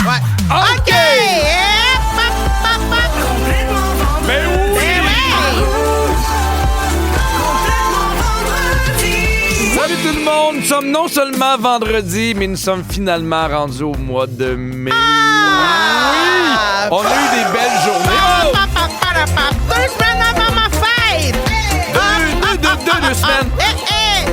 Ouais. OK! Ben oui! Salut tout le monde! Nous sommes non seulement vendredi, mais nous sommes finalement rendus au mois de mai. Oui! On a eu des belles journées. Deux semaines avant ma fête! Deux semaines.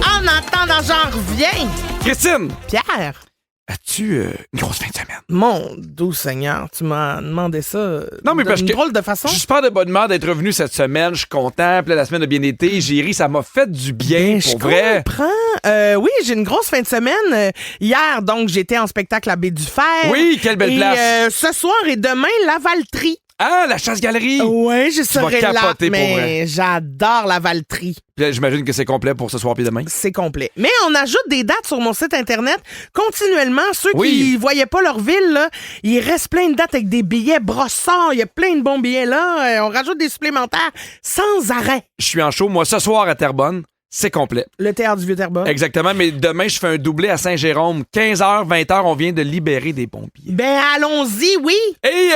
En attendant, j'en reviens. Christine, Pierre, as-tu une grosse fin de semaine? mon doux Seigneur, tu m'as demandé ça Non, mais parce d'une que drôle de façon. je suis super de bonne humeur d'être revenu cette semaine. Je suis content. Puis là, la semaine a bien été. J'ai ri. Ça m'a fait du bien, Je pour vrai. comprends. Oui, j'ai une grosse fin de semaine. Hier, donc, j'étais en spectacle à Baie du Fer. Oui, quelle belle Et, place. ce soir et demain, la Valtrie. Ah, la chasse-galerie. Oui, je serai là. capoter pour vrai. Mais j'adore la Valtrie. Puis là, j'imagine que c'est complet pour ce soir puis demain. C'est complet. Mais on ajoute des dates sur mon site Internet continuellement. Ceux Oui. qui voyaient pas leur ville, là, il reste plein de dates avec des billets brossards. Il y a plein de bons billets là. On rajoute des supplémentaires sans arrêt. Je suis en show, moi, ce soir à Terrebonne. C'est complet. Le Théâtre du Vieux-Terrebonne. Exactement, mais demain, je fais un doublé à Saint-Jérôme. 15h, 20h, on vient de libérer des pompiers. Ben, allons-y, oui. Et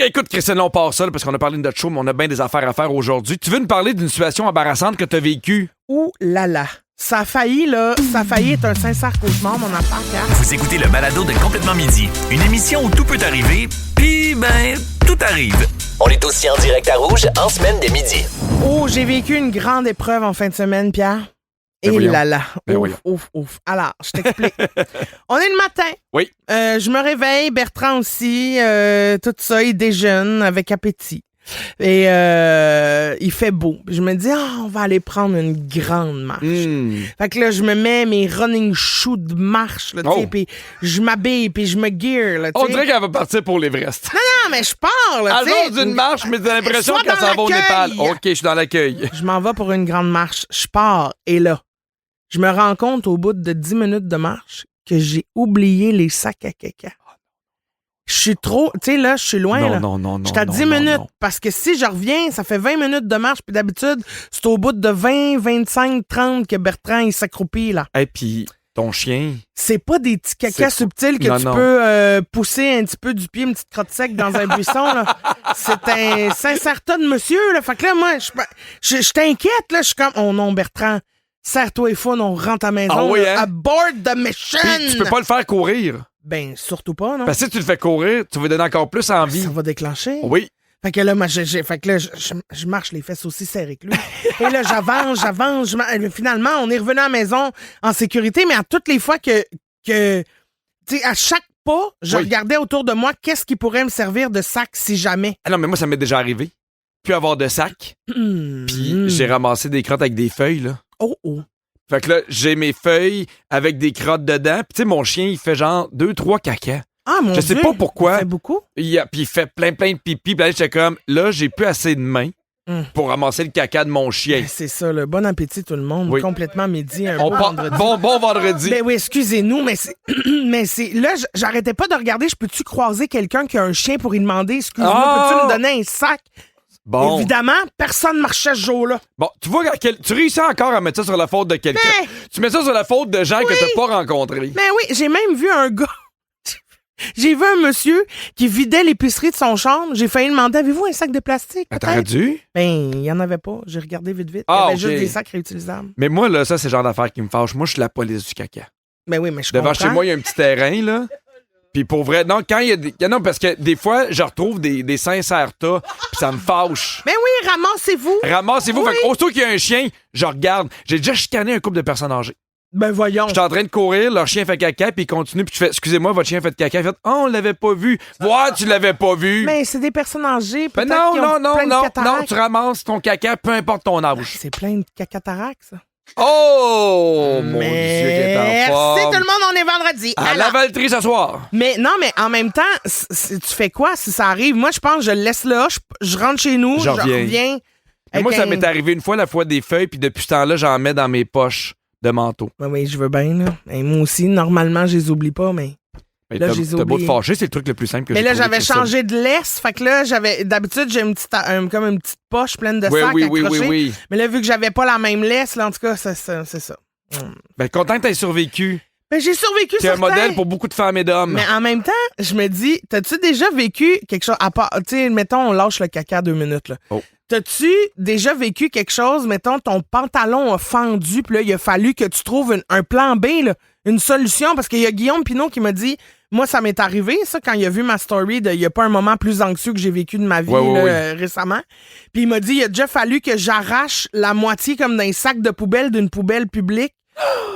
écoute, Christine, on part ça, là, parce qu'on a parlé de notre show, mais on a bien des affaires à faire aujourd'hui. Tu veux nous parler d'une situation embarrassante que tu as vécue? Ouh là là. Ça a failli être un sincère cauchemar, mon affaire, Pierre. Vous écoutez le balado de Complètement Midi, une émission où tout peut arriver, puis ben, tout arrive. On est aussi en direct à Rouge en semaine dès midi. Oh, j'ai vécu une grande épreuve en fin de semaine, Pierre. Ben Et voyons. là là. Ben Ouf, voyons. ouf, ouf. Alors, je t'explique. On est le matin. Oui. Je me réveille, Bertrand aussi, tout ça, il déjeune avec appétit. Et il fait beau. Je me dis, on va aller prendre une grande marche. Fait que là, je me mets mes running shoes de marche, là, tu sais, Oh. puis je m'habille, puis je me gear, là, tu On sais. dirait qu'elle va partir pour l'Everest. Non, mais je pars, là, tu sais. Alors d'une marche, mais t'as l'impression Sois qu'elle dans s'en va au Népal. l'accueil. OK, je suis dans l'accueil. Je m'en vais pour une grande marche. Je pars, et là, je me rends compte au bout de 10 minutes de marche que j'ai oublié les sacs à caca. Je suis trop... Tu sais, là, je suis loin, là. Non. Je suis à 10 minutes, parce que si je reviens, ça fait 20 minutes de marche, puis d'habitude, c'est au bout de 20, 25, 30 que Bertrand, il s'accroupit, là. Et puis, ton chien... C'est pas des petits caca C'est- subtils que Non, tu non. peux pousser un petit peu du pied, une petite crotte sec dans un buisson, là. C'est un sincère tas de monsieur, là. Fait que là, moi, je t'inquiète, là. Je suis comme, oh non, Bertrand, serre-toi et fun, on rentre à la maison. Ah oui, là, hein? Aboard the mission! Puis, tu peux pas le faire courir. Ben, surtout pas, non? Parce que si tu le fais courir, tu vas lui donner encore plus envie. Ça va déclencher. Oui. Fait que là, moi, fait que là, je marche les fesses aussi serrées que lui. Et là, j'avance. Finalement, on est revenu à la maison en sécurité, mais à toutes les fois que tu sais, à chaque pas, je Oui. regardais autour de moi qu'est-ce qui pourrait me servir de sac si jamais. Ah non, mais moi, ça m'est déjà arrivé. Puis avoir de sac. Puis j'ai ramassé des crottes avec des feuilles, là. Oh. Fait que là, j'ai mes feuilles avec des crottes dedans. Puis tu sais, mon chien, il fait genre 2-3 caca. Ah, mon Je sais Dieu. pas pourquoi. Ça fait beaucoup? Puis il fait plein de pipi. Puis là, j'étais comme, là, j'ai plus assez de mains pour ramasser le caca de mon chien. Ben, c'est ça, le bon appétit tout le monde. Oui. Complètement midi, un On beau part... vendredi. Bon vendredi. Ben oui, excusez-nous, mais c'est. mais c'est. Là, j'arrêtais pas de regarder. Je peux-tu croiser quelqu'un qui a un chien pour lui demander, excuse-moi, Ah! peux-tu me donner un sac? Bon. Évidemment, personne marchait ce jour-là. Bon, tu vois, tu réussis encore à mettre ça sur la faute de quelqu'un. Mais- Tu mets ça sur la faute de gens que t'as pas rencontrés. Mais oui, j'ai même vu un gars. J'ai vu un monsieur qui vidait l'épicerie de son chambre. J'ai failli demander, avez-vous un sac de plastique? Ah, t'aurais peut-être? dû? Ben, il y en avait pas. J'ai regardé vite. Il Ah, y avait ok. juste des sacs réutilisables. Mais moi, là, ça, c'est le genre d'affaire qui me fâche. Moi, je suis la police du caca. Ben oui, mais je Devant comprends. chez moi, il y a un petit terrain, là. Puis pour vrai, non, quand il y a des... Non, parce que des fois, je retrouve des sincères tas, puis ça me fâche. Ben oui, ramassez-vous. Ramassez-vous. Oui. Fait aussitôt qu'il y a un chien, je regarde. J'ai déjà chicané un couple de personnes âgées. Ben voyons. J'étais en train de courir, leur chien fait caca, puis il continue, puis tu fais, excusez-moi, votre chien fait caca. Il fait, oh, on l'avait pas vu. Ouais, tu l'avais pas vu. Mais c'est des personnes âgées. Ben peut-être qui ont plein de non, cataractes. tu ramasses ton caca, peu importe ton âge. C'est plein de cacataractes, ça. Oh, mon Dieu, qui est en Merci forme. tout le monde, on est vendredi. À la Alors, Valtrie ce soir. mais non, mais en même temps, tu fais quoi si ça arrive? Moi, je pense que je le laisse là, je rentre chez nous, Je je reviens. reviens. Mais moi, avec ça un- m'est arrivé une fois, la fois des feuilles, puis depuis ce temps-là, j'en mets dans mes poches de manteau. Ben oui, je veux bien, là. Et moi aussi, normalement, je les oublie pas, mais... Mais Là, t'as je les ai beau te oubliés. fâcher, c'est le truc le plus simple que Mais j'ai là, trouvé, j'avais Christine. changé de laisse, fait que là, d'habitude, j'ai comme une petite poche pleine de Oui, sacs oui, accrochés. oui. Mais là, vu que j'avais pas la même laisse, là, en tout cas, c'est ça. Ben, content que t'aies survécu. Ben, j'ai survécu C'est un certains. modèle pour beaucoup de femmes et d'hommes. Mais en même temps, je me dis, t'as-tu déjà vécu quelque chose, à part, tu sais, mettons, on lâche le caca 2 minutes, là. Oh. T'as-tu déjà vécu quelque chose, mettons, ton pantalon a fendu, puis là, il a fallu que tu trouves un plan B, là, une solution, parce qu'il y a Guillaume Pinot qui m'a dit, moi, ça m'est arrivé, ça, quand il a vu ma story, il n'y a pas un moment plus anxieux que j'ai vécu de ma vie récemment. Puis il m'a dit, il a déjà fallu que j'arrache la moitié comme d'un sac de poubelle d'une poubelle publique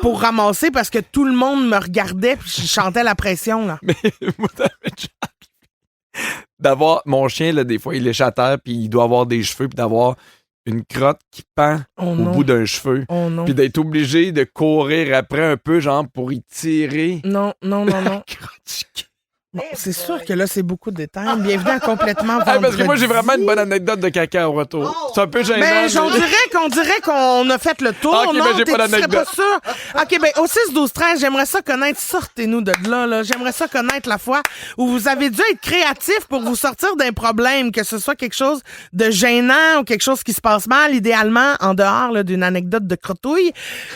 pour ramasser parce que tout le monde me regardait puis je chantais la pression, là. Mais moi, ça m'est déjà arrivé d'avoir mon chien, là, des fois, il est à terre, puis il doit avoir des cheveux, puis d'avoir une crotte qui pend au bout d'un cheveu. Oh non. Puis d'être obligé de courir après un peu, genre, pour y tirer. Non. Bon, c'est sûr que là, c'est beaucoup de détails. Bienvenue à Complètement Vendredi. Parce que moi, j'ai vraiment une bonne anecdote de caca au retour. C'est un peu gênant. Ben, on dirait qu'on a fait le tour. Ok, non, ben, j'ai pas d'anecdote. pas sûr. OK, ben, au 6-12-13, j'aimerais ça connaître, sortez-nous de là. J'aimerais ça connaître la fois où vous avez dû être créatif pour vous sortir d'un problème, que ce soit quelque chose de gênant ou quelque chose qui se passe mal, idéalement, en dehors là, d'une anecdote de crotouille.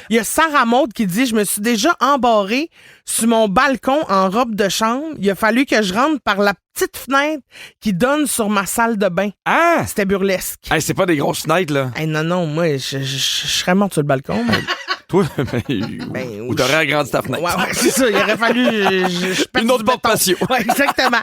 Il y a Sarah Maud qui dit, je me suis déjà embarrée sur mon balcon en robe de chambre. Il a fallu que je rentre par la petite fenêtre qui donne sur ma salle de bain. Ah! C'était burlesque. Hey, c'est pas des grosses fenêtres, là. Hey, non, moi, je serais morte sur le balcon. Mais... Toi, Ben, ou t'aurais agrandi ta fenêtre. Ouais, c'est ça. Il aurait fallu... Je pète Une autre du béton. porte-patio. Ouais, exactement.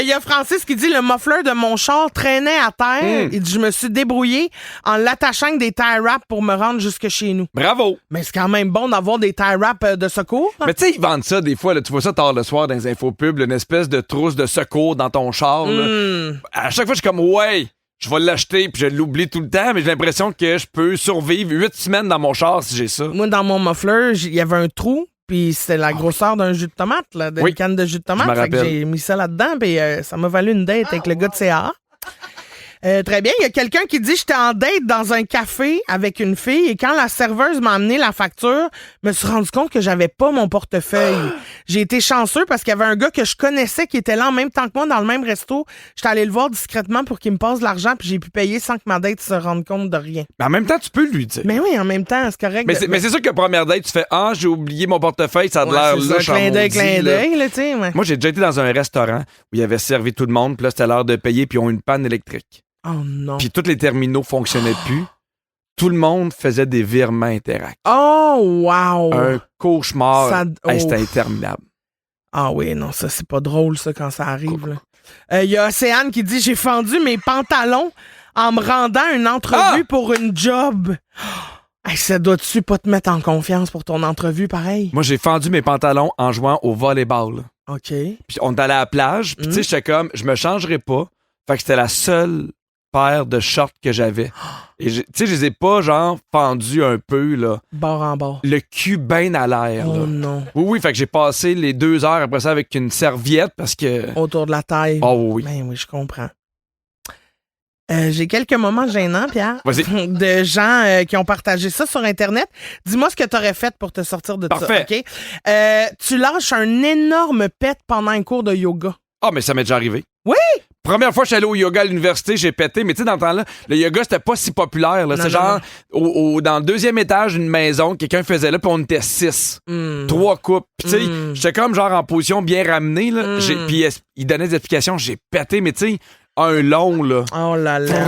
Il y a Francis qui dit, le muffler de mon char traînait à terre. Il dit, je me suis débrouillé en l'attachant avec des tie wraps pour me rendre jusque chez nous. Bravo! Mais c'est quand même bon d'avoir des tie wraps de secours. Hein? Mais tu sais, ils vendent ça des fois, là, tu vois ça tard le soir dans les infopubs, une espèce de trousse de secours dans ton char. Là. À chaque fois, je suis comme, ouais, je vais l'acheter, puis je l'oublie tout le temps, mais j'ai l'impression que je peux survivre 8 semaines dans mon char si j'ai ça. Moi, dans mon muffler, il y avait un trou, puis c'était la grosseur d'un jus de tomate, là, d'une canne de jus de tomate. Je me Fait que rappelle. j'ai mis ça là-dedans, puis ça m'a valu une date avec le gars de CA. Très bien. Il y a quelqu'un qui dit, j'étais en date dans un café avec une fille et quand la serveuse m'a amené la facture, je me suis rendu compte que j'avais pas mon portefeuille. J'ai été chanceux parce qu'il y avait un gars que je connaissais qui était là en même temps que moi dans le même resto. J'étais allé le voir discrètement pour qu'il me passe de l'argent puis j'ai pu payer sans que ma date se rende compte de rien. Mais en même temps, tu peux lui dire. Mais oui, en même temps, c'est correct. Mais c'est sûr que première date, tu fais, ah, j'ai oublié mon portefeuille, ça a de l'air là, louche en clin d'œil, maudit, là. là, tu sais. Ouais. Moi, j'ai déjà été dans un restaurant où il avait servi tout le monde, puis là, c'était l'heure de payer, puis ils ont une panne électrique. Oh non. Puis tous les terminaux fonctionnaient plus. Tout le monde faisait des virements interactifs. Oh, wow. Un cauchemar. Ça- Hey, c'était oh. interminable. Ah oui, non, ça, c'est pas drôle, ça, quand ça arrive. Il y a Océane qui dit, j'ai fendu mes pantalons en me rendant à une entrevue pour une job. Hey, ça doit-tu pas te mettre en confiance pour ton entrevue, pareil? Moi, j'ai fendu mes pantalons en jouant au volleyball. OK. Puis on est allé à la plage, puis tu sais, j'étais comme, je me changerais pas. Fait que c'était la seule paire de shorts que j'avais. Et tu sais, je les ai pas, genre, fendus un peu, là. Bord en bord. Le cul bien à l'air, Oh là. non. Oui, fait que j'ai passé les 2 heures après ça avec une serviette parce que... Autour de la taille. Oh oui. Ben oui, je comprends. J'ai quelques moments gênants, Pierre. Vas-y. De gens qui ont partagé ça sur Internet. Dis-moi ce que t'aurais fait pour te sortir de Parfait. ça, OK? Tu lâches un énorme pet pendant un cours de yoga. Ah, mais ça m'est déjà arrivé. Oui! Première fois que je suis allé au yoga à l'université, j'ai pété. Mais tu sais, dans le temps-là, le yoga, c'était pas si populaire. Là. Non, C'est non, genre, dans le 2e étage d'une maison, quelqu'un faisait là, puis on était 6. 3 couples. Puis tu sais, j'étais comme genre en position bien ramenée. Là. Puis il donnait des explications. J'ai pété, mais tu sais, un long, là. Oh là là.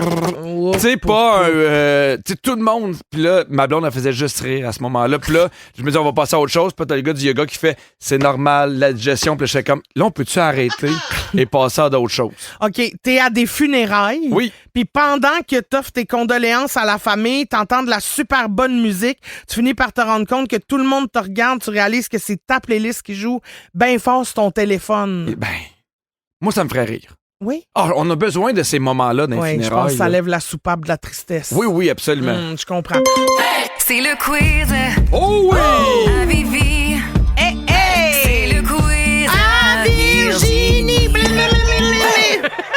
Tu sais, pas un... tu sais, tout le monde... Puis là, ma blonde, elle faisait juste rire à ce moment-là. Puis là, je me dis, on va passer à autre chose. Puis t'as le gars du yoga qui fait, c'est normal, la digestion. Puis là, je fais comme, là, on peut-tu arrêter et passer à d'autres choses? OK, t'es à des funérailles. Oui. Puis pendant que t'offres tes condoléances à la famille, t'entends de la super bonne musique, tu finis par te rendre compte que tout le monde te regarde, tu réalises que c'est ta playlist qui joue bien fort sur ton téléphone. Eh ben, moi, ça me ferait rire. Oui? Ah, on a besoin de ces moments-là dans les Oui, je funérailles. pense que ça là. lève la soupape de la tristesse. Oui, oui, absolument. Je comprends. C'est le quiz Oh oui! à Vivi. Hey, hey! C'est le quiz à Virginie.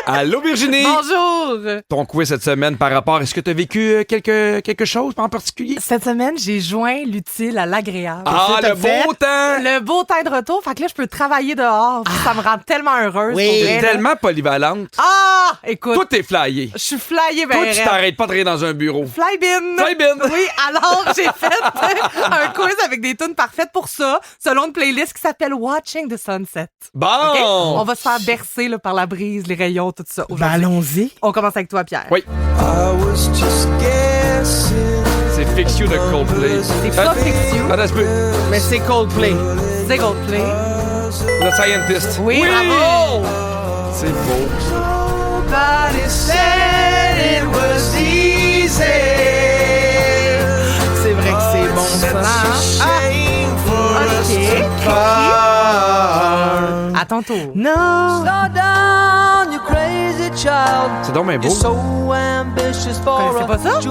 Allô, Virginie! Bonjour! Ton quiz cette semaine par rapport, est-ce que tu as vécu quelque chose en particulier? Cette semaine, j'ai joint l'utile à l'agréable. Ah, le beau temps! Le beau temps de retour, fait que là, je peux travailler dehors. puis Ça me rend tellement heureuse. Oui. pour T'es vrai, là. tellement polyvalente. Ah! Écoute, Toi, t'es flyé. je suis flyée ben Toi, tu raide. t'arrêtes pas de rire dans un bureau. Flybin! Flybin. Oui, alors j'ai fait un quiz avec des tunes parfaites pour ça, selon une playlist qui s'appelle Watching the Sunset. Bon! OK? On va se faire bercer là, par la brise, les rayons, tout ça. Ben, aujourd'hui. allons-y. On commence avec toi, Pierre. Oui. C'est Fix You de Coldplay. C'est pas Fix You. Attends un peu. Mais c'est Coldplay. C'est Coldplay. The Scientist. Oui, bravo! C'est beau, ça. C'est vrai que c'est bon, ça. OK. À ton tour. Non! C'est donc bien beau. Connaissez pas ça? Tu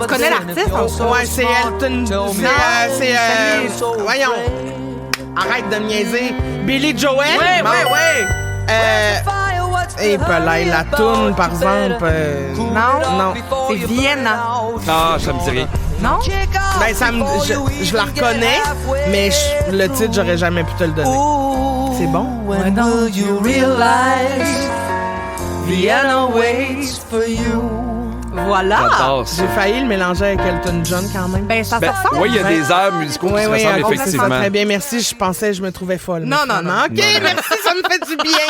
connais l'artiste en soi? Ouais, c'est Elton. Voyons. Arrête de me niaiser. Billy Joel? Ouais, Bon. ouais. Et Pelay, la toune, par exemple. Non? C'est Vienna. Ah, ça me dit rien. Non? Ben, je la reconnais, mais le titre, j'aurais jamais pu te le donner. C'est bon? When do you realize Vienna waits for you? Voilà. J'adore ça. J'ai failli le mélanger avec Elton John quand même. Ben, ça se Ben, ressemble. oui, il y a des airs musicaux qui se ressemblent ça effectivement. très bien. Merci, je pensais que je me trouvais folle. Non, non, non. OK, merci, ça me fait du bien.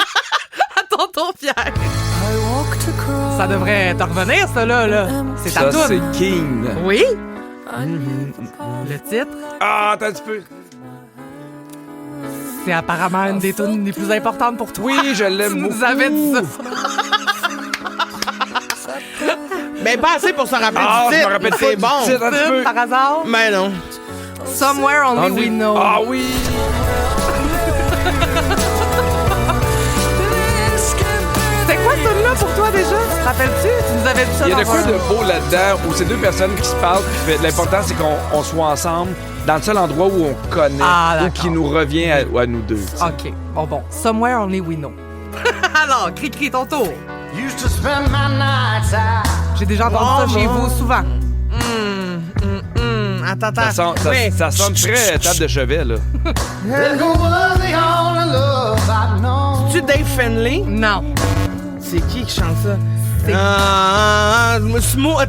À ton tour, Pierre. Ça devrait te revenir, ça, là. C'est ta Ça, toune. c'est King. Oui? Le titre, Ah, attends un petit peu. c'est apparemment une des tunes les plus importantes pour toi. Oui, je l'aime Tu beaucoup. nous avais dit ça. Ben, pas assez pour se rappeler Ah, du je titre. me rappelle pas C'est du bon. titre. Un petit peu. Par hasard? Ben non. Somewhere Only We Know. Ah oui. C'est quoi ça là pour toi déjà? Te rappelles-tu? Tu nous avais dit ça Il y a de dans quoi un- de beau là-dedans où c'est deux personnes qui se parlent. Puis l'important, c'est qu'on soit ensemble dans le seul endroit où on connaît Ah, ou d'accord. qui nous revient à nous deux. tu sais. OK. Bon. Somewhere Only We Know. Alors, crie ton tour. J'ai déjà entendu ça chez vous souvent. Attends. Ça sonne très table de chevet, là. Tu Dave Finlay? Non. C'est qui chante ça? C'est-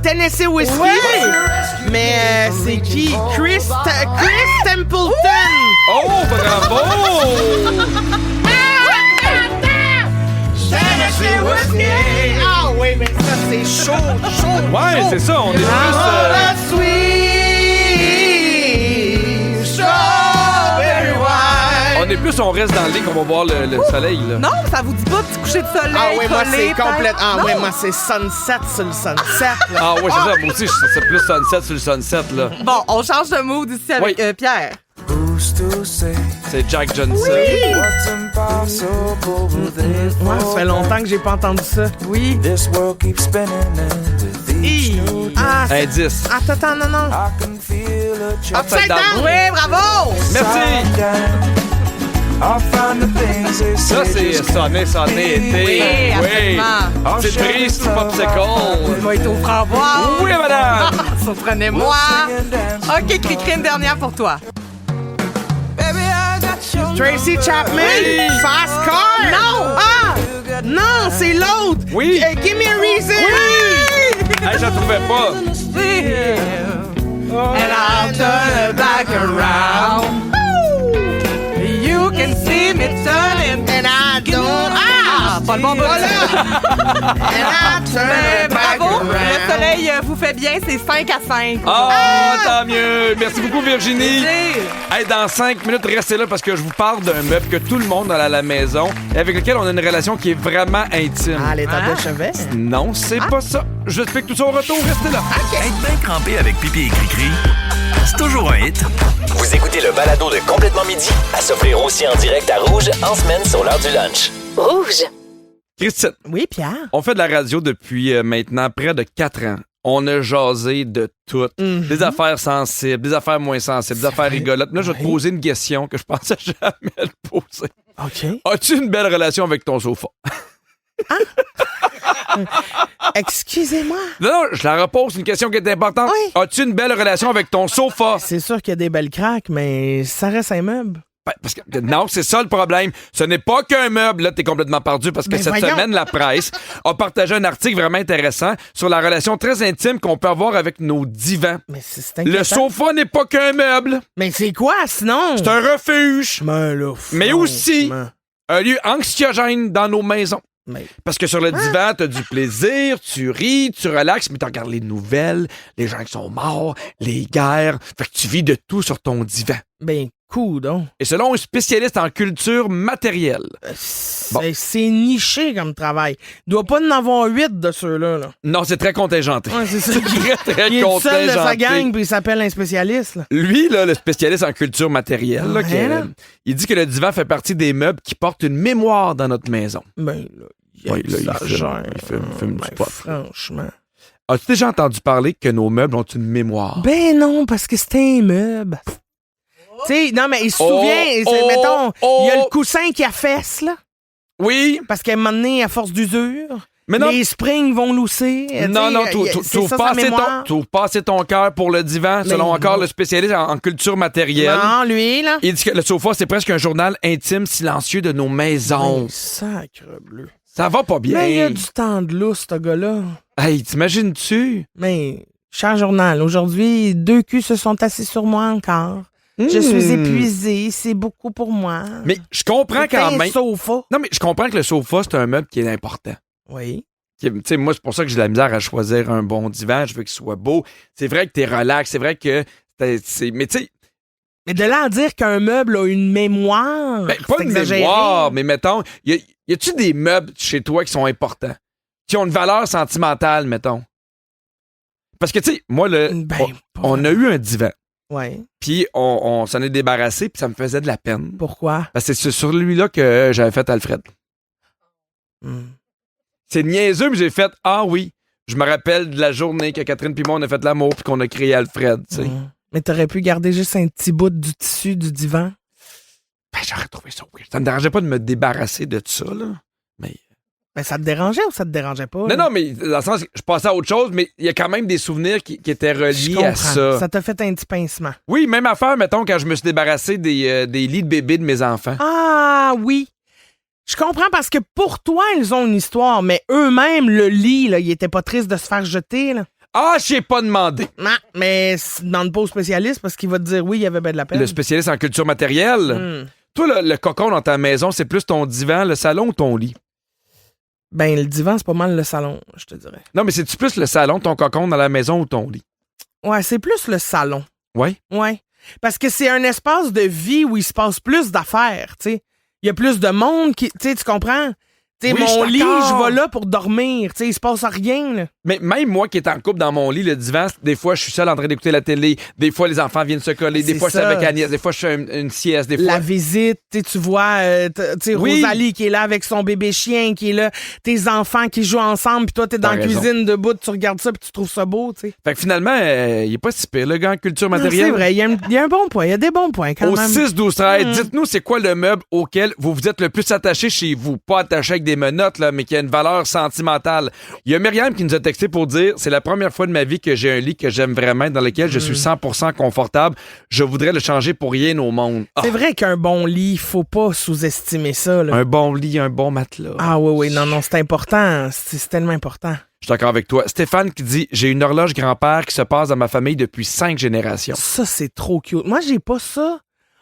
Tennessee Whiskey? Mais c'est qui? Chris Templeton! Oh, bravo! Tennessee Whiskey! Ah oui, mais ça, c'est chaud. Ouais, c'est ça, on est plus... on reste dans le lit qu'on va voir le soleil, là. Non, ça vous dit pas petit coucher de soleil. Ah oui, moi, collé, c'est complète. Ah Non. oui, moi, c'est sunset sur le sunset. Là. Ah ouais, c'est ça, moi aussi, c'est plus sunset sur le sunset, là. Bon, on change de mood ici avec Oui. Pierre. C'est Jack Johnson. Moi, ça fait longtemps que j'ai pas entendu ça. Oui. Ah, c'est... Indice. Attends, non. Upside down. Oui, bravo! Merci! Ça, c'est sonné, été. Oui, absolument. C'est triste, popsicle. Il va être au framboise. Oui, madame! Surprenez-moi. OK, Cricri, une dernière pour toi. Tracy Chapman? Oui. Fast Car? Non. Ah! Non, c'est l'autre! Oui. Give me a reason! Hey, je la trouvais pas. And I'll turn it back around. You can see me turning. And I don't... Ah, pas le bon bout. Voilà! And I turn Ben, it back bravo, around. le soleil vous fait bien, c'est 5 à 5. Ah, tant mieux. Merci beaucoup, Virginie. Hey, dans 5 minutes, restez là parce que je vous parle d'un meuble que tout le monde a à la maison et avec lequel on a une relation qui est vraiment intime. Ah, l'état de chevet? Non, c'est pas ça. Je vous explique tout ça au retour. Restez là. Être bien crampé avec Pipi et Cricri, c'est toujours un hit. Vous écoutez le balado de Complètement Midi à s'offrir aussi en direct à Rouge en semaine sur l'heure du lunch. Rouge. Christine, Oui, Pierre. on fait de la radio depuis maintenant près de 4 ans. On a jasé de tout. Des affaires sensibles, des affaires moins sensibles, des affaires rigolotes. Là, je vais te poser une question que je pensais jamais te poser. OK. As-tu une belle relation avec ton sofa? Excusez-moi. Non, je la repose, c'est une question qui est importante. Oui. As-tu une belle relation avec ton sofa? C'est sûr qu'il y a des belles craques, mais ça reste un meuble. Ben, parce que, non, c'est ça le problème. Ce n'est pas qu'un meuble. Là, t'es complètement perdu parce que Mais cette voyons. semaine, la presse a partagé un article vraiment intéressant sur la relation très intime qu'on peut avoir avec nos divans. Mais c'est inquiétant. Le sofa n'est pas qu'un meuble. Mais c'est quoi, sinon? C'est un refuge. Mais là, Mais aussi franchement. un lieu anxiogène dans nos maisons. Mais- Parce que sur le divan, t'as du plaisir, tu ris, tu relaxes, mais tu regardes les nouvelles, les gens qui sont morts, les guerres. Fait que tu vis de tout sur ton divan. Ben, coudonc. Et selon un spécialiste en culture matérielle, Bon. C'est niché comme travail. Il doit pas en avoir 8 de ceux-là. Là. non, c'est très contingenté. Ouais, c'est ça. Très, très Il est le seul de sa contingenté. gang, puis il s'appelle un spécialiste. Là. Lui, là, le spécialiste en culture matérielle, là, Ouais, là. il dit que le divan fait partie des meubles qui portent une mémoire dans notre maison. Ben, là, Ouais, là, il exagère. fume du Ben, pot. franchement. As-tu déjà entendu parler que nos meubles ont une mémoire? Ben non, parce que c'est un meuble. Tu sais, non, mais il se souvient, mettons, il y a le coussin qui affaisse, là. Oui, Parce qu'à un moment donné, à force d'usure, mais non. les springs vont lousser. Non, non, c'est ça sa mémoire. tu ouvres pas assez ton cœur pour le divan, selon encore non. le spécialiste en culture matérielle. Non, lui, là. Il dit que le sofa, c'est presque un journal intime, silencieux de nos maisons. Ben, sacre bleu. Ça va pas bien. Mais il y a du temps de lousse, ce gars-là. Hey, t'imagines-tu? Mais, cher journal, aujourd'hui, 2 culs se sont assis sur moi encore. Je suis épuisée, c'est beaucoup pour moi. Mais je comprends C'est quand un même. sofa. Non, mais je comprends que le sofa, c'est un meuble qui est important. Oui. Tu sais, moi, c'est pour ça que j'ai de la misère à choisir un bon divan. Je veux qu'il soit beau. C'est vrai que t'es relax. C'est vrai que. Mais tu sais, Mais de là à dire qu'un meuble a une mémoire, ben, pas c'est une exagéré. mémoire, mais mettons, y a-tu des meubles chez toi qui sont importants? Qui ont une valeur sentimentale, mettons? Parce que, tu sais, moi, Ben, on a eu un divan. Ouais. Puis on s'en est débarrassé, puis ça me faisait de la peine. Pourquoi? Parce que c'est sur lui-là que j'avais fait Alfred. Hmm. C'est niaiseux, mais j'ai fait « Ah oui, je me rappelle de la journée que Catherine puis moi, on a fait l'amour puis qu'on a créé Alfred. » tu sais. Mais t'aurais pu garder juste un petit bout du tissu du divan. Ben, j'aurais trouvé ça weird. Ça me dérangeait pas de me débarrasser de ça, là. Mais... Ben, ça te dérangeait ou ça te dérangeait pas? là? Non, mais dans le sens que je passais à autre chose, mais il y a quand même des souvenirs qui étaient Je reliés comprends. à ça. Ça t'a fait un petit pincement. Oui, même affaire, mettons, quand je me suis débarrassé des lits de bébés de mes enfants. Ah oui. Je comprends parce que pour toi, ils ont une histoire, mais eux-mêmes, le lit, là, ils étaient pas tristes de se faire jeter. Là. Ah, je n'ai pas demandé. Non, mais demande pas au spécialiste parce qu'il va te dire oui, il y avait bien de la peine. Le spécialiste en culture matérielle. Hmm. Toi, le cocon dans ta maison, c'est plus ton divan, le salon ou ton lit? Ben, le divan, c'est pas mal le salon, je te dirais. Non, mais c'est-tu plus le salon, ton cocon dans la maison ou ton lit? Ouais, c'est plus le salon. Oui? Ouais. Parce que c'est un espace de vie où il se passe plus d'affaires, tu sais. Il y a plus de monde qui. Tu sais, tu comprends? Tu sais, Oui, je mon suis lit, d'accord. je vais là pour dormir. Tu sais, il se passe rien, là. Mais même moi qui est en couple dans mon lit, le divan, des fois, je suis seul en train d'écouter la télé. Des fois, les enfants viennent se coller. Des C'est fois, je suis ça. avec Agnès. Des fois, je fais une sieste. Des fois. La visite, tu vois, tu sais, Oui. Rosalie qui est là avec son bébé chien, qui est là, tes enfants qui jouent ensemble, puis toi, t'es dans T'as la raison. cuisine debout, tu regardes ça, puis tu trouves ça beau, tu sais. Fait que finalement, il est pas si pire, le gars en culture Non, matérielle. C'est vrai, il y a un bon point, il y a des bons points quand Au même. 6, 12, 13, dites-nous c'est quoi le meuble auquel vous vous êtes le plus attaché chez vous. Pas attaché avec des menottes, là, mais qui a une valeur sentimentale. Il y a Myriam qui nous a texté pour dire c'est la première fois de ma vie que j'ai un lit que j'aime vraiment, dans lequel je suis 100% confortable. Je voudrais le changer pour rien au monde. Ah, C'est vrai qu'un bon lit, faut pas sous-estimer ça, là. un bon lit, un bon matelas. Ah oui, non, c'est important. C'est tellement important. Je suis d'accord avec toi. Stéphane qui dit j'ai une horloge grand-père qui se passe dans ma famille depuis 5 générations. Ça, c'est trop cute. Moi, j'ai pas ça.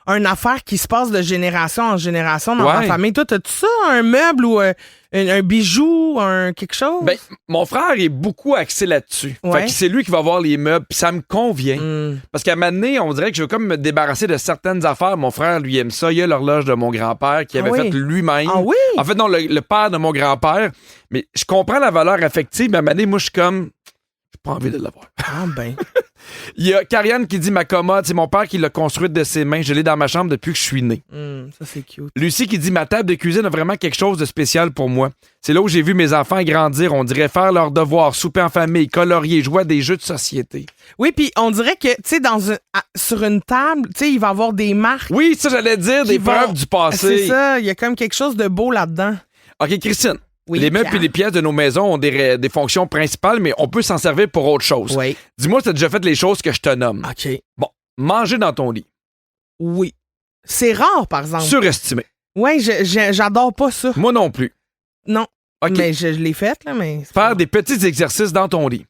Une affaire qui se passe de génération en génération dans ma Ouais. famille. Toi, t'as-tu ça? Un meuble ou un bijou, quelque chose? Ben, mon frère est beaucoup axé là-dessus. Ouais. Fait que c'est lui qui va avoir les meubles, puis ça me convient. Hmm. Parce qu'à un moment donné, on dirait que je veux comme me débarrasser de certaines affaires. Mon frère, lui, aime ça. Il y a l'horloge de mon grand-père qui avait Ah oui? fait lui-même. Ah oui? En fait, non, le père de mon grand-père. Mais je comprends la valeur affective, mais à un moment donné, moi, je suis comme... J'ai pas envie de l'avoir. Ah ben. Il y a Karianne qui dit ma commode, c'est mon père qui l'a construite de ses mains. Je l'ai dans ma chambre depuis que je suis né. Ça, c'est cute. Lucie qui dit ma table de cuisine a vraiment quelque chose de spécial pour moi. C'est là où j'ai vu mes enfants grandir. On dirait faire leurs devoirs, souper en famille, colorier, jouer à des jeux de société. Oui, puis on dirait que, tu sais, sur une table, tu sais, il va y avoir des marques. Oui, ça, j'allais dire, qui des vont- preuves du passé. C'est ça, il y a comme quelque chose de beau là-dedans. OK, Christine, Oui, les meubles Pierre. et les pièces de nos maisons ont des fonctions principales, mais on peut s'en servir pour autre chose. Oui. Dis-moi si t'as déjà fait les choses que je te nomme. OK. Bon, manger dans ton lit. Oui. C'est rare, par exemple. Surestimé. Oui, j'adore pas ça. Moi non plus. Non. OK. Mais je l'ai fait, là, mais... Faire des petits exercices dans ton lit.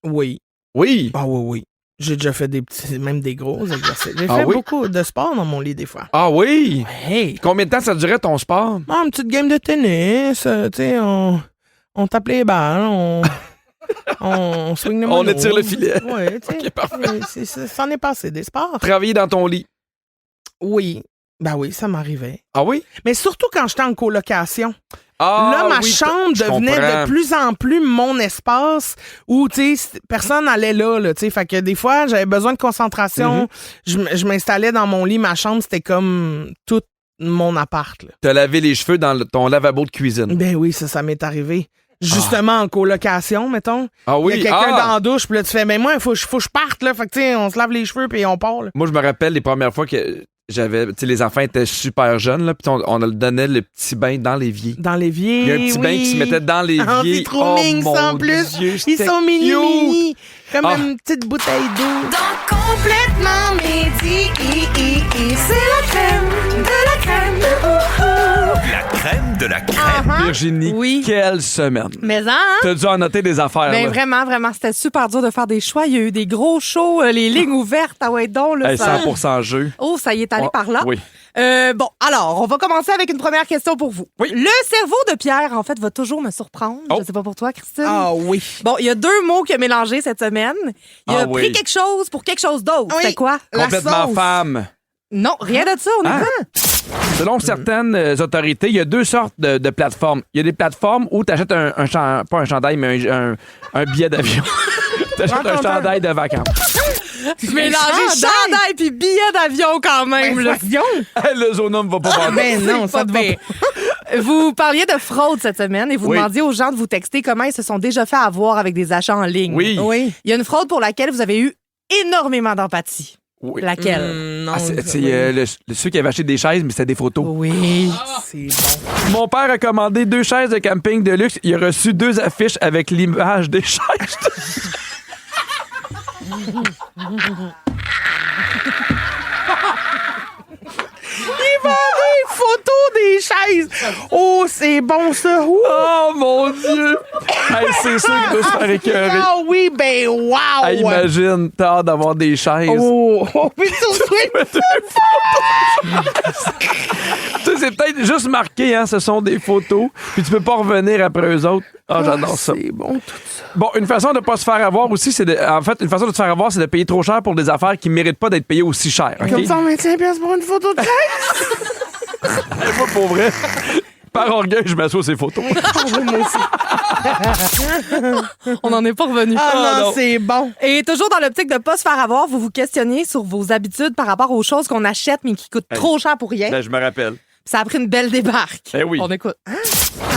Oui. Oui. Ah oui. J'ai déjà fait des petits, même des gros exercices. J'ai Ah fait oui? beaucoup de sport dans mon lit, des fois. Ah oui? Hey! Combien de temps ça durait ton sport? Ah, une petite game de tennis, tu sais, on tape les balles, on swing le On mono. étire le filet. Oui, tu sais. OK, parfait. Ça en est passé, des sports. Travailler dans ton lit. Oui. Ben oui, ça m'arrivait. Ah oui? Mais surtout quand j'étais en colocation. Ah, Là, ma oui, chambre je devenait comprends. de plus en plus mon espace où, tu sais, personne allait là, tu sais. Fait que des fois, j'avais besoin de concentration. Je m'installais dans mon lit. Ma chambre, c'était comme tout mon appart, là. T'as lavé les cheveux dans ton lavabo de cuisine. Ben oui, ça m'est arrivé. Justement, en colocation, mettons. Ah oui? Il y a quelqu'un Ah! dans la douche, puis là, tu fais, mais moi, il faut que je parte, là. Fait que, tu sais, on se lave les cheveux, puis on part, là. Moi, je me rappelle les premières fois que j'avais... Tu sais, les enfants étaient super jeunes, là, puis on leur donnait le petit bain dans l'évier. Dans l'évier. Il y a un petit bain qui se mettait dans l'évier. Ah, c'est trop mignon, ça, en mon plus. Dieu, Ils c'était sont mini. Comme Ah. une petite bouteille d'eau. Dans Complètement Midi, c'est la crème de la crème. La crème de la crème. Virginie, Oui. quelle semaine. Mais hein? T'as dû en noter des affaires. Ben là. vraiment, c'était super dur de faire des choix. Il y a eu des gros shows, les lignes ouvertes. Ah ouais, donc, là, Hey, ça... 100% jeu. Oh, ça y est allé Ouais, par là. oui. Bon, alors, on va commencer avec une première question pour vous. Oui. Le cerveau de Pierre, en fait, va toujours me surprendre. Oh. Je sais pas pour toi, Christine. Ah oui. Bon, il y a 2 mots qu'il a mélangés cette semaine. Il a Ah pris oui. quelque chose pour quelque chose d'autre. Oui. C'est quoi? La Complètement sauce. femme. Non, rien de ça. On Hein? écoute. Selon certaines autorités, il y a 2 sortes de plateformes. Il y a des plateformes où tu achètes pas un chandail, mais un billet d'avion. Tu achètes un chandail de vacances. Mélanger chandail. chandail puis billet d'avion quand même. Ben, là. voyons. Hey, le zonome va pas vendre. Ben non, C'est ça pas te va pire. Vous parliez de fraude cette semaine et vous Oui. demandiez aux gens de vous texter comment ils se sont déjà fait avoir avec des achats en ligne. Oui. Oui. Il y a une fraude pour laquelle vous avez eu énormément d'empathie. Oui. Laquelle? Non. Ah, c'est ceux qui avaient acheté des chaises, mais c'était des photos. Oui. C'est bon. Mon père a commandé 2 chaises de camping de luxe. Il a reçu 2 affiches avec l'image des chaises. Il va avoir une photo des chaises. Oh, c'est bon, ça. Ouh. Oh mon Dieu! Hey, c'est sûr qu'il doit se faire écœurer. Ah oui, ben wow. Hey, imagine, t'as hâte d'avoir des chaises. Oh, oui, tout Tu sais, c'est peut-être juste marqué, hein, ce sont des photos, puis tu peux pas revenir après eux autres. Ah, j'adore ça. C'est bon, tout ça. Bon, une façon de pas se faire avoir aussi, en fait, une façon de se faire avoir, c'est de payer trop cher pour des affaires qui méritent pas d'être payées aussi cher. OK? Comme 125 pièces pour une photo de chaise. Moi, pour vrai, par orgueil, je m'assois ces photos. On n'en est pas revenu. Ah non. non, c'est bon. Et toujours dans l'optique de ne pas se faire avoir, vous vous questionniez sur vos habitudes par rapport aux choses qu'on achète mais qui coûtent trop cher pour rien. Ben, je me rappelle. Ça a pris une belle débarque. Eh oui. On écoute.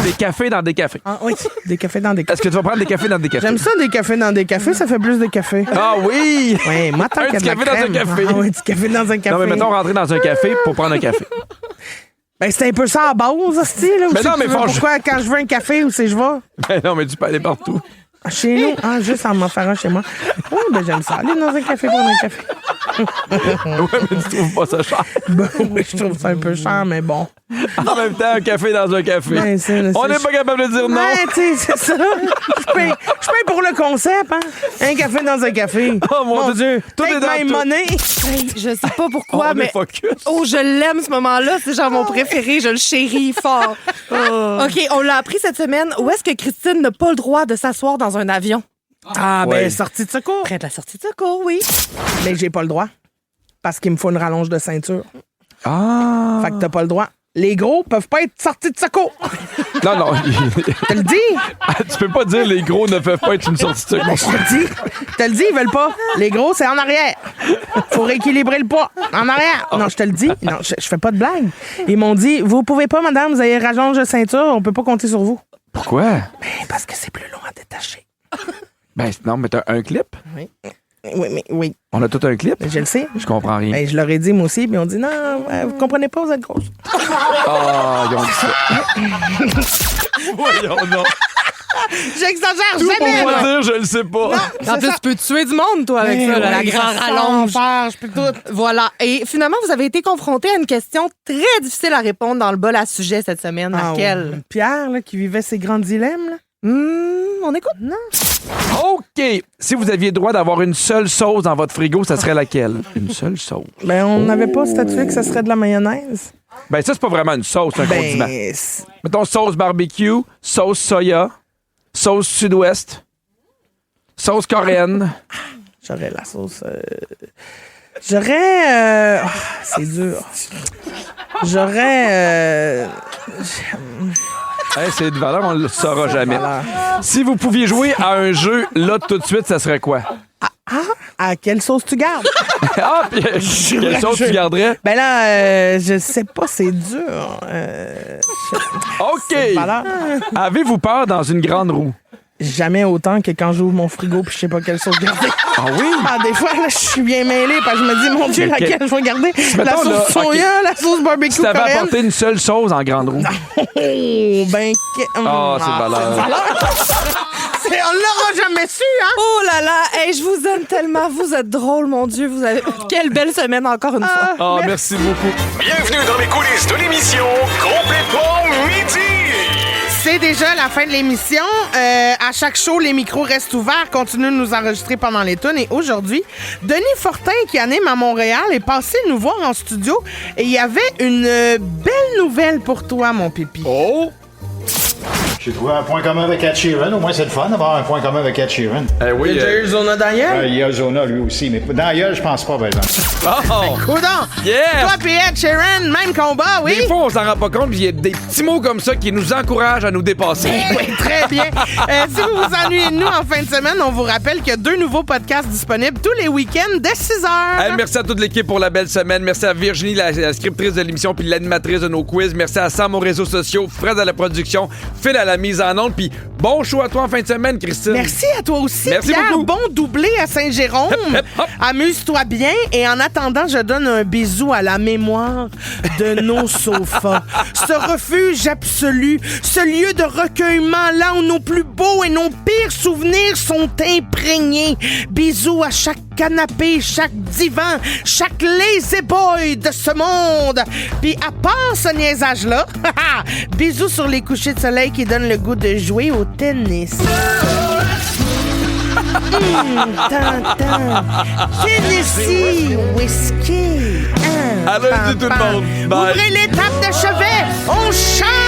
Des cafés dans des cafés. Ah oui, des cafés dans des cafés. Est-ce que tu vas prendre des cafés dans des cafés? J'aime ça, des cafés dans des cafés, ça fait plus de café. Ah oui! Oui, moi, tant Un qu'il y a petit de la café dans un crème. café. Ah oui, du café dans un café. Non, mais mettons rentrer dans un café pour prendre un café. Ben, c'est un peu ça à base, hostie, là. Mais Où non, c'est mais que tu vas? faut- Pourquoi, quand je veux un café, où c'est je vais? Ben non, mais tu peux aller partout. Chez nous? Ah, juste en m'en faire un chez moi. Oui, ben, j'aime ça. Aller dans un café, prendre un café. Ouais, mais tu trouves pas ça cher. Ben, oui, je trouve ça un peu cher, mais bon. En même temps, un café dans un café. Ben, On n'est pas capable de dire non. Ouais, tu sais, c'est ça. Je paye pour le concept, hein. Un café dans un café. Oh, mon Dieu. Tout Take est dans my tout. money. Je sais pas pourquoi, On mais est focus. oh, je l'aime ce moment-là. C'est genre mon préféré. Je le chéris fort. OK, on l'a appris cette semaine. Où est-ce que Christine n'a pas le droit de s'asseoir dans un avion? Ah, Ouais. ben, sortie de secours. Près de la sortie de secours, oui. Mais j'ai pas le droit. Parce qu'il me faut une rallonge de ceinture. Ah. Fait que t'as pas le droit. Les gros peuvent pas être sortis de secours. Non, non. Je te le dis. Tu peux pas dire les gros ne peuvent pas être une sortie de Ben, secours. je te le dis. Je te le dis, ils veulent pas. Les gros, c'est en arrière. Faut rééquilibrer le poids. En arrière. Non, je te le dis. Non, je fais pas de blague. Ils m'ont dit, vous pouvez pas, madame, vous avez rallonge de ceinture, on peut pas compter sur vous. Pourquoi? Ben, parce que c'est plus long à détacher. Ben non, mais t'as un clip. Oui. Oui. On a tout un clip? Je le sais. Je comprends rien. Ben, je leur ai dit, moi aussi, puis ils ont dit, non, vous comprenez pas, vous êtes grosse. Ah, ils ont dit ça. Voyons donc. J'exagère Tout jamais, pour là. moi dire, je le sais pas. En plus, tu peux tuer du monde, toi, avec ça, là, la grande rallonge. Je peux tout. Voilà. Et finalement, vous avez été confronté à une question très difficile à répondre dans le bol à sujet cette semaine. Laquelle? Ouais. Pierre, là, qui vivait ses grands dilemmes, là. On écoute? Non. OK. Si vous aviez le droit d'avoir une seule sauce dans votre frigo, ça serait laquelle? Une seule sauce. Ben, on n'avait pas statué que ça serait de la mayonnaise. Ben, ça, c'est pas vraiment une sauce, c'est un condiment. Ben, Mettons sauce barbecue, sauce soya, sauce sud-ouest, sauce coréenne. j'aurais la sauce... J'aurais... c'est dur. J'aurais... Hey, c'est de valeur, on le saura jamais. Si vous pouviez jouer à un jeu, là, tout de suite, ça serait quoi? À quelle sauce tu gardes? Ah, puis quelle sauce tu garderais? Ben là, je sais pas, c'est dur. OK. Voilà. Avez-vous peur dans une grande roue? Jamais autant que quand j'ouvre mon frigo puis je sais pas quelle sauce garder. Ah oui? Ah, des fois, là, je suis bien mêlée parce que je me dis, mon Dieu, Mais laquelle je vais garder? La mettons, sauce là, soya, la sauce barbecue Si t'avais coréenne. apporté une seule sauce en grande roue. Oh, ben... Ah, c'est de valeur. On l'aura jamais su, hein? Oh là là! Hey, je vous aime tellement. Vous êtes drôle, mon Dieu. Vous avez... Quelle belle semaine encore une fois. Ah, merci beaucoup. Bienvenue dans les coulisses de l'émission Complètement Midi. C'est déjà la fin de l'émission. À chaque show, les micros restent ouverts. Continuez de nous enregistrer pendant les tunes. Et aujourd'hui, Denis Fortin, qui anime à Montréal, est passé nous voir en studio. Et il y avait une belle nouvelle pour toi, mon pipi. Oh! J'ai trouvé un point commun avec Ed Sheeran. Au moins, c'est le fun d'avoir un point commun avec Ed Sheeran. Eh oui. Il y a eu Zona d'ailleurs? Il y a Zona, lui aussi. Mais dans la gueule, je pense pas, par exemple. Oh! Coudon! Yeah! Toi pis Ed Sheeran, même combat, oui? Des fois, on s'en rend pas compte, puis il y a des petits mots comme ça qui nous encouragent à nous dépasser. Oui, très bien. Si vous vous ennuyez de nous en fin de semaine, on vous rappelle qu'il y a 2 nouveaux podcasts disponibles tous les week-ends dès 6 heures. Hey, merci à toute l'équipe pour la belle semaine. Merci à Virginie, la scriptrice de l'émission puis l'animatrice de nos quiz. Merci à Sam aux réseaux sociaux, Fred à la production, Phil à la mise en onde. Puis bon show à toi en fin de semaine, Christine. Merci à toi aussi, Merci Pierre. beaucoup. Bon doublé à Saint-Jérôme. Hep, hop. Amuse-toi bien. Et en attendant, je donne un bisou à la mémoire de nos sofas. Ce refuge absolu, ce lieu de recueillement là où nos plus beaux et nos pires souvenirs sont imprégnés. Bisous à chaque canapé, chaque divan, chaque lazy boy de ce monde. Puis à part ce niaisage-là, bisous sur les couchers de soleil qui donnent le goût de jouer au tennis. Tennessee whiskey. À lundi, tout le monde. Bye. Ouvrez les tables de chevet. On chante.